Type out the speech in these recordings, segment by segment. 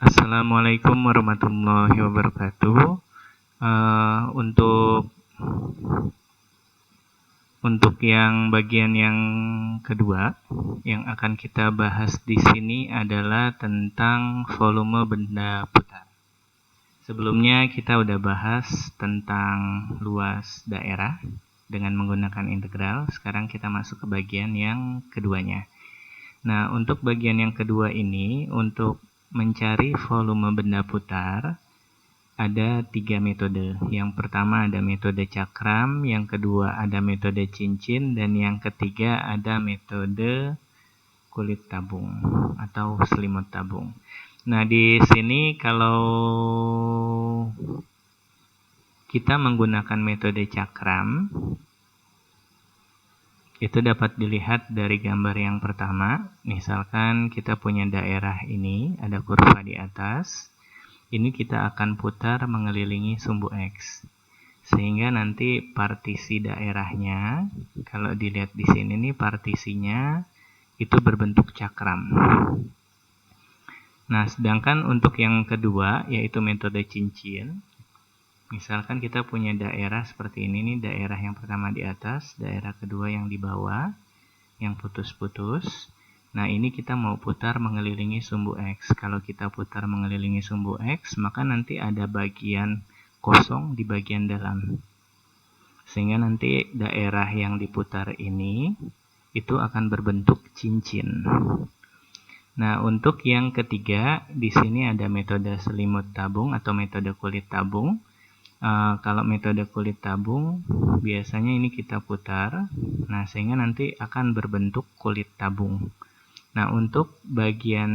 Assalamualaikum warahmatullahi wabarakatuh. Untuk yang bagian yang kedua, yang akan kita bahas di sini adalah tentang volume benda putar. Sebelumnya kita udah bahas tentang luas daerah dengan menggunakan integral. Sekarang kita masuk ke bagian yang keduanya. Nah, untuk bagian yang kedua ini, untuk mencari volume benda putar, ada 3 metode. Yang pertama ada metode cakram, yang kedua ada metode cincin, dan yang ketiga ada metode kulit tabung atau selimut tabung. Nah, di sini kalau kita menggunakan metode cakram, itu dapat dilihat dari gambar yang pertama. Misalkan kita punya daerah ini, ada kurva di atas. Ini kita akan putar mengelilingi sumbu X. Sehingga nanti partisi daerahnya, kalau dilihat di sini nih partisinya itu berbentuk cakram. Nah, sedangkan untuk yang kedua, yaitu metode cincin, misalkan kita punya daerah seperti ini nih, daerah yang pertama di atas, daerah kedua yang di bawah, yang putus-putus. Nah, ini kita mau putar mengelilingi sumbu X. Kalau kita putar mengelilingi sumbu X, maka nanti ada bagian kosong di bagian dalam. Sehingga nanti daerah yang diputar ini, itu akan berbentuk cincin. Nah, untuk yang ketiga, di sini ada metode selimut tabung atau metode kulit tabung. Kalau metode kulit tabung, biasanya ini kita putar, nah sehingga nanti akan berbentuk kulit tabung. Nah, untuk bagian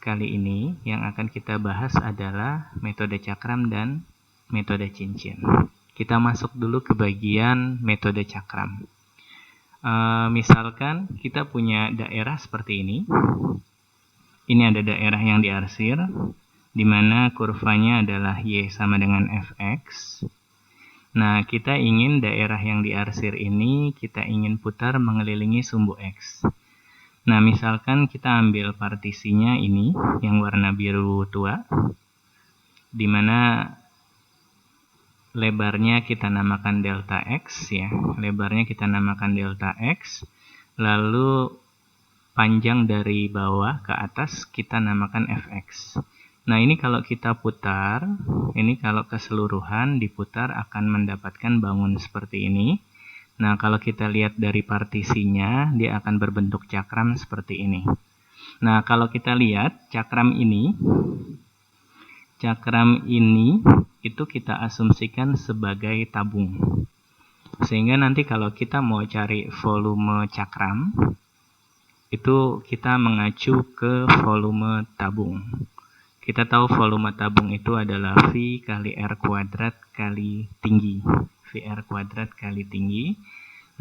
kali ini yang akan kita bahas adalah metode cakram dan metode cincin. Kita masuk dulu ke bagian metode cakram. Misalkan kita punya daerah seperti ini. Ini ada daerah yang diarsir, di mana kurvanya adalah Y sama dengan Fx. Nah, kita ingin daerah yang diarsir ini, kita ingin putar mengelilingi sumbu X. Nah, misalkan kita ambil partisinya ini, yang warna biru tua, di mana lebarnya kita namakan delta X, ya. Lebarnya kita namakan delta X, lalu panjang dari bawah ke atas kita namakan Fx. Nah, ini kalau kita putar, ini kalau keseluruhan diputar akan mendapatkan bangun seperti ini. Nah, kalau kita lihat dari partisinya, dia akan berbentuk cakram seperti ini. Nah, kalau kita lihat cakram ini itu kita asumsikan sebagai tabung. Sehingga nanti kalau kita mau cari volume cakram, itu kita mengacu ke volume tabung. Kita tahu volume tabung itu adalah V kali R kuadrat kali tinggi. VR kuadrat kali tinggi.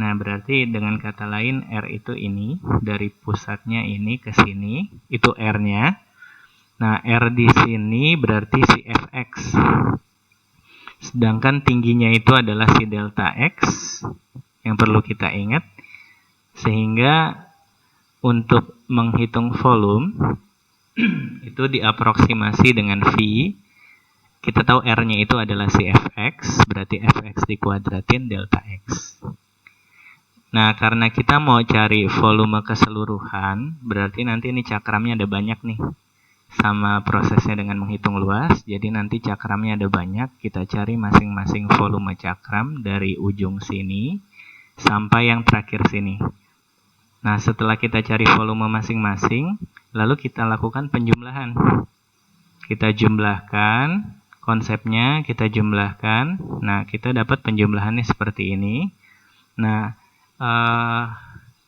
Nah, berarti dengan kata lain R itu ini, dari pusatnya ini ke sini, itu R-nya. Nah, R di sini berarti si Fx. Sedangkan tingginya itu adalah si delta X, yang perlu kita ingat. Sehingga untuk menghitung volume, itu diaproksimasi dengan V. Kita tahu R-nya itu adalah si Fx, berarti Fx dikuadratin delta X. Nah, karena kita mau cari volume keseluruhan, berarti nanti ini cakramnya ada banyak nih. Sama prosesnya dengan menghitung luas, jadi nanti cakramnya ada banyak, kita cari masing-masing volume cakram dari ujung sini sampai yang terakhir sini. Nah, setelah kita cari volume masing-masing, lalu kita lakukan penjumlahan. Kita jumlahkan, konsepnya kita jumlahkan. Nah, kita dapat penjumlahannya seperti ini. Nah,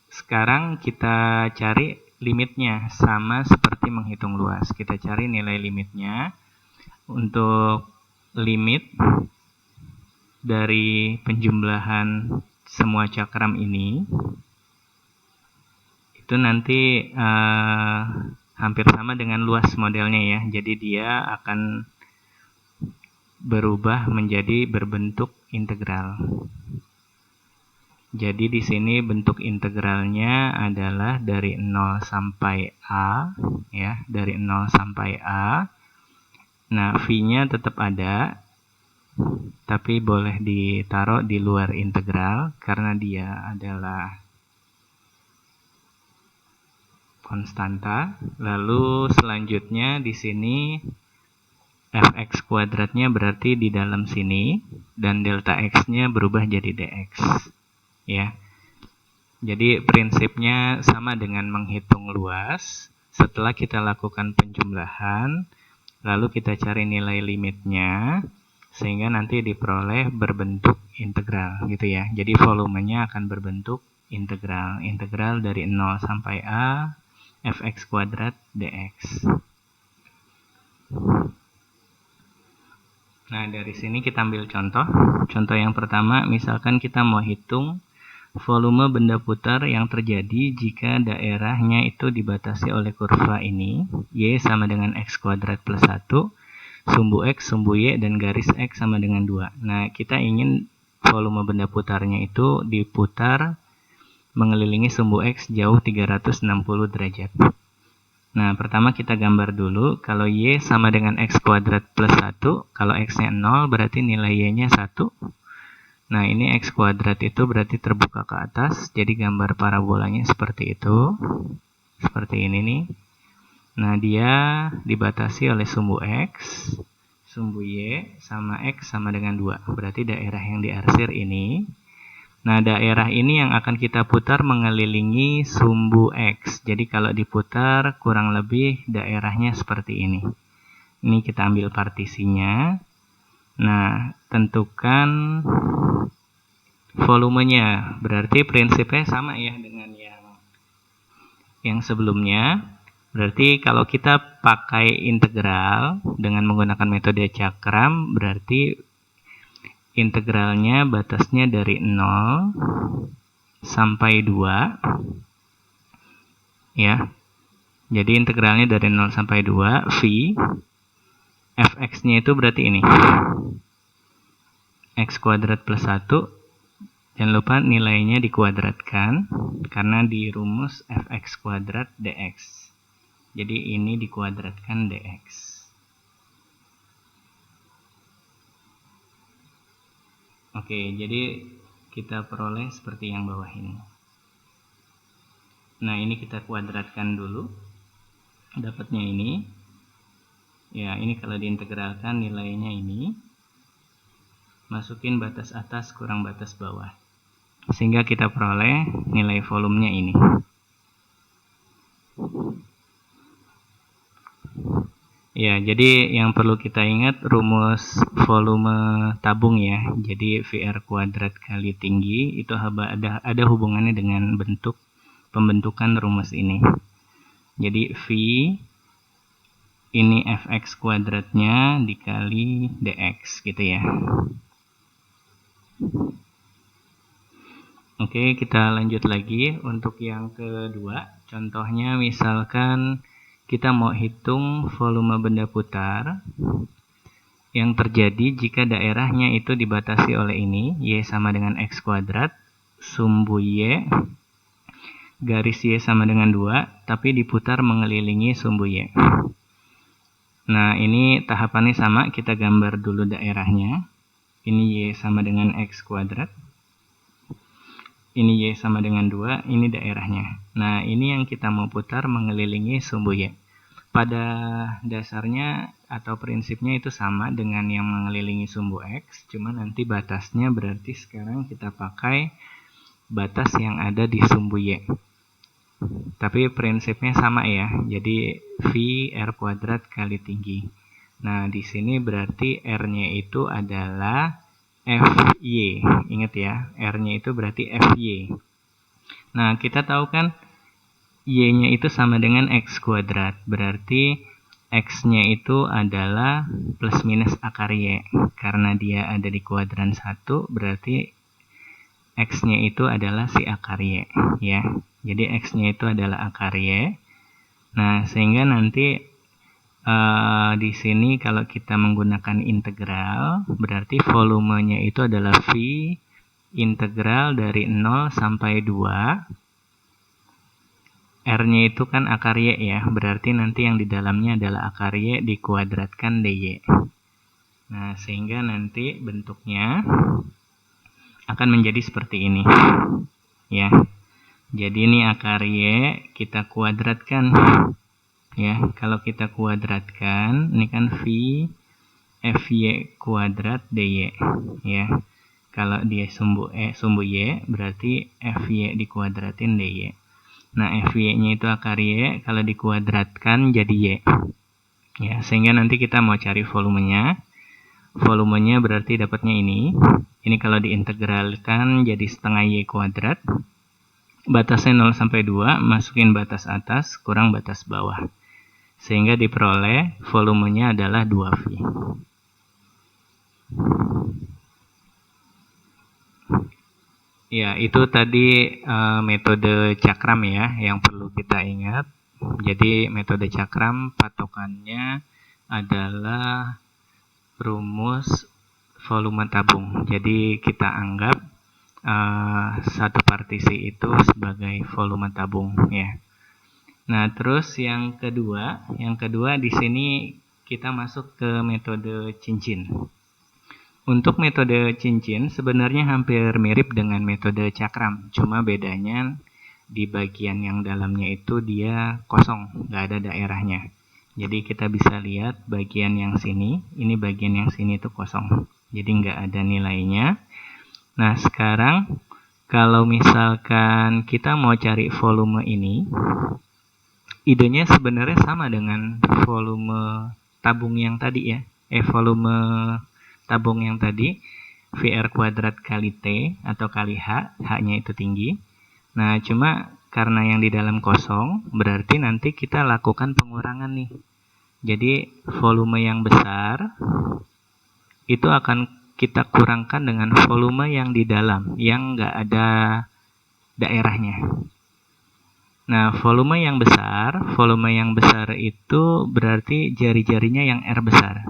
sekarang kita cari limitnya, sama seperti menghitung luas. Kita cari nilai limitnya. Untuk limit dari penjumlahan semua cakram ini, itu nanti hampir sama dengan luas modelnya, ya. Jadi dia akan berubah menjadi berbentuk integral. Jadi di sini bentuk integralnya adalah dari 0 sampai A, ya, dari 0 sampai A. Nah, V-nya tetap ada, tapi boleh ditaruh di luar integral karena dia adalah konstanta. Lalu selanjutnya di sini fx kuadratnya berarti di dalam sini dan delta x-nya berubah jadi dx, ya. Jadi prinsipnya sama dengan menghitung luas. Setelah kita lakukan penjumlahan, lalu kita cari nilai limitnya sehingga nanti diperoleh berbentuk integral gitu ya. Jadi volumenya akan berbentuk integral. Integral dari 0 sampai A fx kuadrat dx. Nah, dari sini kita ambil contoh. Contoh yang pertama, misalkan kita mau hitung volume benda putar yang terjadi jika daerahnya itu dibatasi oleh kurva ini, Y sama dengan X kuadrat plus 1, sumbu X, sumbu Y, dan garis X sama dengan 2. Nah, kita ingin volume benda putarnya itu diputar mengelilingi sumbu X jauh 360 derajat. Nah, pertama kita gambar dulu. Kalau Y sama dengan X kuadrat plus 1, kalau X-nya 0 berarti nilai Y-nya 1. Nah, ini X kuadrat itu berarti terbuka ke atas, jadi gambar parabolanya seperti itu. Seperti ini nih. Nah, dia dibatasi oleh sumbu X, sumbu Y, sama X sama dengan 2. Berarti daerah yang diarsir ini. Nah, daerah ini yang akan kita putar mengelilingi sumbu X. Jadi kalau diputar kurang lebih daerahnya seperti ini. Ini kita ambil partisinya. Nah, tentukan volumenya. Berarti prinsipnya sama ya dengan yang sebelumnya. Berarti kalau kita pakai integral dengan menggunakan metode cakram, berarti integralnya batasnya dari 0 sampai 2. Ya. Jadi integralnya dari 0 sampai 2, V. Fx-nya itu berarti ini. X kuadrat plus 1. Jangan lupa nilainya dikuadratkan karena di rumus fx kuadrat dx. Jadi ini dikuadratkan dx. Oke, jadi kita peroleh seperti yang bawah ini. Nah, ini kita kuadratkan dulu. Dapatnya ini. Ya, ini kalau diintegralkan nilainya ini. Masukin batas atas kurang batas bawah. Sehingga kita peroleh nilai volumenya ini. Ya, jadi yang perlu kita ingat rumus volume tabung ya. Jadi VR kuadrat kali tinggi itu ada hubungannya dengan bentuk pembentukan rumus ini. Jadi V ini Fx kuadratnya dikali dx gitu ya. Oke, kita lanjut lagi untuk yang kedua. Contohnya misalkan kita mau hitung volume benda putar yang terjadi jika daerahnya itu dibatasi oleh ini, Y sama dengan X kuadrat, sumbu Y, garis Y sama dengan 2, tapi diputar mengelilingi sumbu Y. Nah, ini tahapannya sama, kita gambar dulu daerahnya. Ini Y sama dengan X kuadrat. Ini Y sama dengan 2, ini daerahnya. Nah, ini yang kita mau putar mengelilingi sumbu Y. Pada dasarnya atau prinsipnya itu sama dengan yang mengelilingi sumbu X, cuma nanti batasnya berarti sekarang kita pakai batas yang ada di sumbu Y. Tapi prinsipnya sama ya, jadi V R kuadrat kali tinggi. Nah, di sini berarti R-nya itu adalah FY. Ingat ya, R-nya itu berarti FY. Nah, kita tahu kan Y-nya itu sama dengan X kuadrat. Berarti X-nya itu adalah plus minus akar Y. Karena dia ada di kuadran 1, berarti X-nya itu adalah si akar Y. Ya. Jadi X-nya itu adalah akar Y. Nah, sehingga nanti di sini kalau kita menggunakan integral, berarti volumenya itu adalah V integral dari 0 sampai 2. R-nya itu kan akar Y ya, berarti nanti yang di dalamnya adalah akar Y dikuadratkan dy. Nah, sehingga nanti bentuknya akan menjadi seperti ini. Ya. Jadi ini akar Y kita kuadratkan. Ya, kalau kita kuadratkan, ini kan V Fy kuadrat dy. Ya. Kalau dia sumbu Y, berarti Fy dikuadratin dy. Nah, Fy-nya itu akar Y, kalau dikuadratkan jadi Y. Ya, sehingga nanti kita mau cari volumenya. Volumenya berarti dapatnya ini. Ini kalau diintegralkan jadi setengah Y kuadrat. Batasnya 0 sampai 2, masukin batas atas, kurang batas bawah. Sehingga diperoleh volumenya adalah 2V. Ya, itu tadi metode cakram ya, yang perlu kita ingat. Jadi metode cakram patokannya adalah rumus volume tabung. Jadi kita anggap satu partisi itu sebagai volume tabung ya. Nah, terus yang kedua di sini kita masuk ke metode cincin. Untuk metode cincin sebenarnya hampir mirip dengan metode cakram, cuma bedanya di bagian yang dalamnya itu dia kosong, nggak ada daerahnya. Jadi kita bisa lihat bagian yang sini, ini bagian yang sini itu kosong, jadi nggak ada nilainya. Nah, sekarang kalau misalkan kita mau cari volume ini, idenya sebenarnya sama dengan volume tabung yang tadi ya, volume tabung yang tadi, VR kuadrat kali T atau kali H, H-nya itu tinggi. Nah, cuma karena yang di dalam kosong, berarti nanti kita lakukan pengurangan nih. Jadi, volume yang besar, itu akan kita kurangkan dengan volume yang di dalam, yang nggak ada daerahnya. Nah, volume yang besar itu berarti jari-jarinya yang R besar.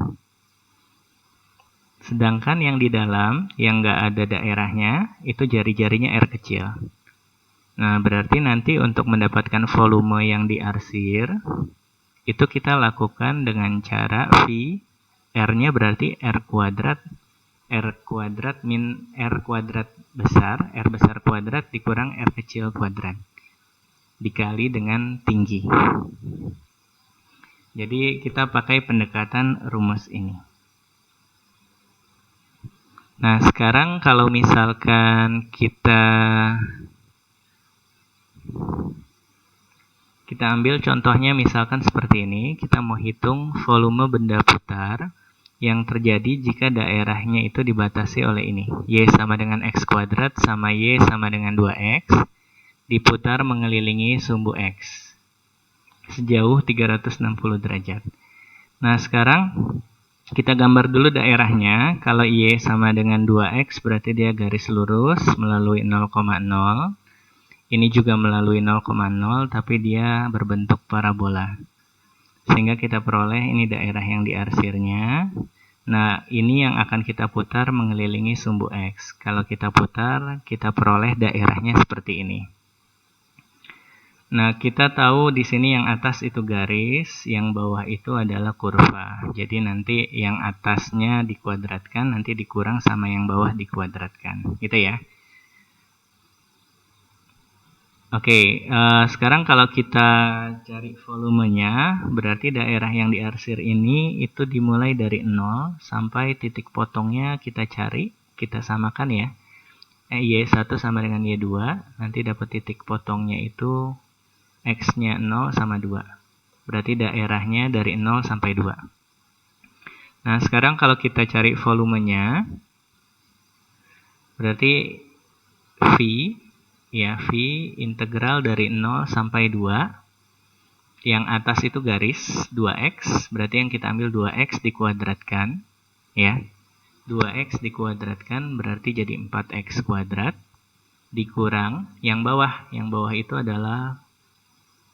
Sedangkan yang di dalam, yang nggak ada daerahnya, itu jari-jarinya R kecil. Nah, berarti nanti untuk mendapatkan volume yang diarsir, itu kita lakukan dengan cara V, R-nya berarti R kuadrat min R kuadrat besar, R besar kuadrat dikurang R kecil kuadrat, dikali dengan tinggi. Jadi kita pakai pendekatan rumus ini. Nah, sekarang kalau misalkan kita ambil contohnya misalkan seperti ini, kita mau hitung volume benda putar yang terjadi jika daerahnya itu dibatasi oleh ini. Y sama dengan X kuadrat sama Y sama dengan 2X, diputar mengelilingi sumbu X sejauh 360 derajat. Nah, sekarang kita gambar dulu daerahnya. Kalau Y sama dengan 2X berarti dia garis lurus melalui 0,0. Ini juga melalui 0,0 tapi dia berbentuk parabola. Sehingga kita peroleh ini daerah yang diarsirnya. Nah, ini yang akan kita putar mengelilingi sumbu X. Kalau kita putar, kita peroleh daerahnya seperti ini. Nah, kita tahu di sini yang atas itu garis, yang bawah itu adalah kurva. Jadi nanti yang atasnya dikuadratkan, nanti dikurang sama yang bawah dikuadratkan. Gitu ya. Oke, sekarang kalau kita cari volumenya, berarti daerah yang diarsir ini itu dimulai dari 0 sampai titik potongnya kita cari, kita samakan ya. Y1 sama dengan Y2, nanti dapat titik potongnya itu X-nya 0 sama 2. Berarti daerahnya dari 0 sampai 2. Nah, sekarang kalau kita cari volumenya, berarti V, ya V integral dari 0 sampai 2. Yang atas itu garis 2X, berarti yang kita ambil 2X dikuadratkan. Ya, 2X dikuadratkan berarti jadi 4X kuadrat. Dikurang yang bawah itu adalah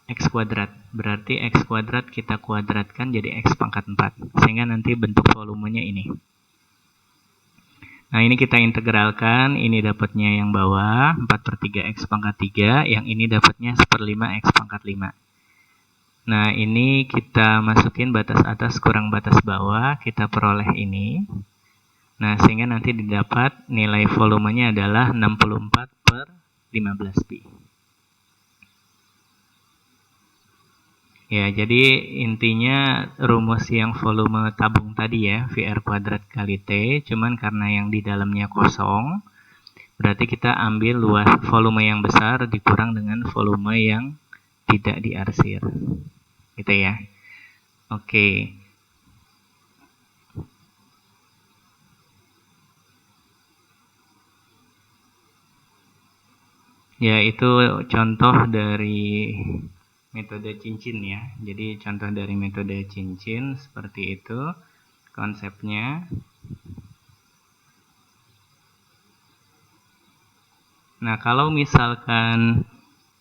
X kuadrat, berarti X kuadrat kita kuadratkan jadi X pangkat 4, sehingga nanti bentuk volumenya ini. Nah, ini kita integralkan, ini dapatnya yang bawah 4/3 X pangkat 3, yang ini dapatnya 1/5 X pangkat 5. Nah, ini kita masukin batas atas kurang batas bawah, kita peroleh ini. Nah, sehingga nanti didapat nilai volumenya adalah 64/15 pi. Ya, jadi intinya rumus yang volume tabung tadi ya, VR kuadrat kali T, cuman karena yang di dalamnya kosong, berarti kita ambil luas volume yang besar dikurang dengan volume yang tidak diarsir. Gitu ya. Oke. Ya, itu contoh dari metode cincin ya. Jadi contoh dari metode cincin seperti itu konsepnya. Nah, kalau misalkan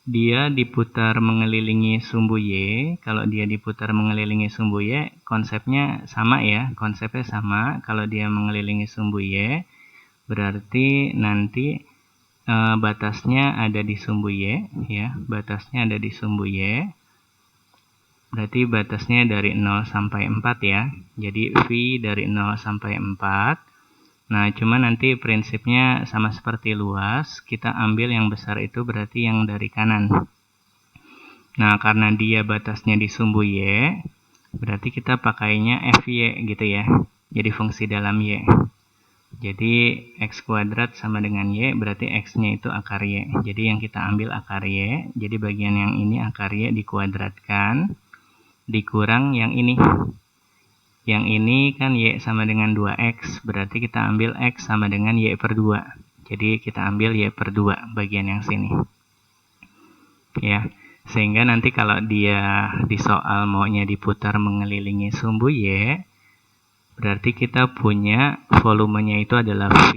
dia diputar mengelilingi sumbu Y, kalau dia diputar mengelilingi sumbu Y, konsepnya sama ya, konsepnya sama. Kalau dia mengelilingi sumbu Y, berarti nanti batasnya ada di sumbu Y, ya, batasnya ada di sumbu Y. Berarti batasnya dari 0 sampai 4 ya. Jadi V dari 0 sampai 4. Nah, cuma nanti prinsipnya sama seperti luas, kita ambil yang besar itu berarti yang dari kanan. Nah, karena dia batasnya di sumbu Y, berarti kita pakainya FY gitu ya. Jadi fungsi dalam Y. Jadi X kuadrat sama dengan Y, berarti X-nya itu akar Y. Jadi yang kita ambil akar Y, jadi bagian yang ini akar Y dikuadratkan, dikurang yang ini. Yang ini kan Y sama dengan 2X, berarti kita ambil X sama dengan Y/2. Jadi kita ambil Y/2 bagian yang sini. Ya, sehingga nanti kalau dia di soal maunya diputar mengelilingi sumbu Y, berarti kita punya volumenya itu adalah V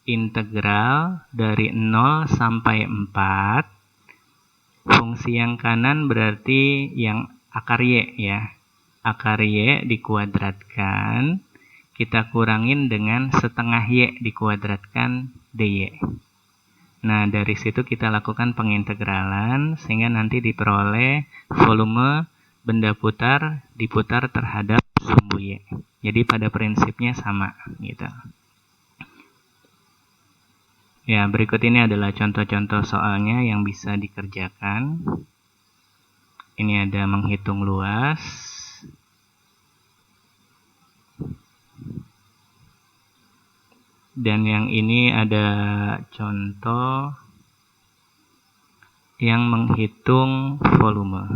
integral dari 0 sampai 4. Fungsi yang kanan berarti yang akar Y ya. Akar Y dikuadratkan, kita kurangin dengan setengah Y dikuadratkan dy. Nah, dari situ kita lakukan pengintegralan, sehingga nanti diperoleh volume benda putar diputar terhadap sumbu Y. Jadi pada prinsipnya sama, gitu. Ya, berikut ini adalah contoh-contoh soalnya yang bisa dikerjakan. Ini ada menghitung luas. Dan yang ini ada contoh yang menghitung volume.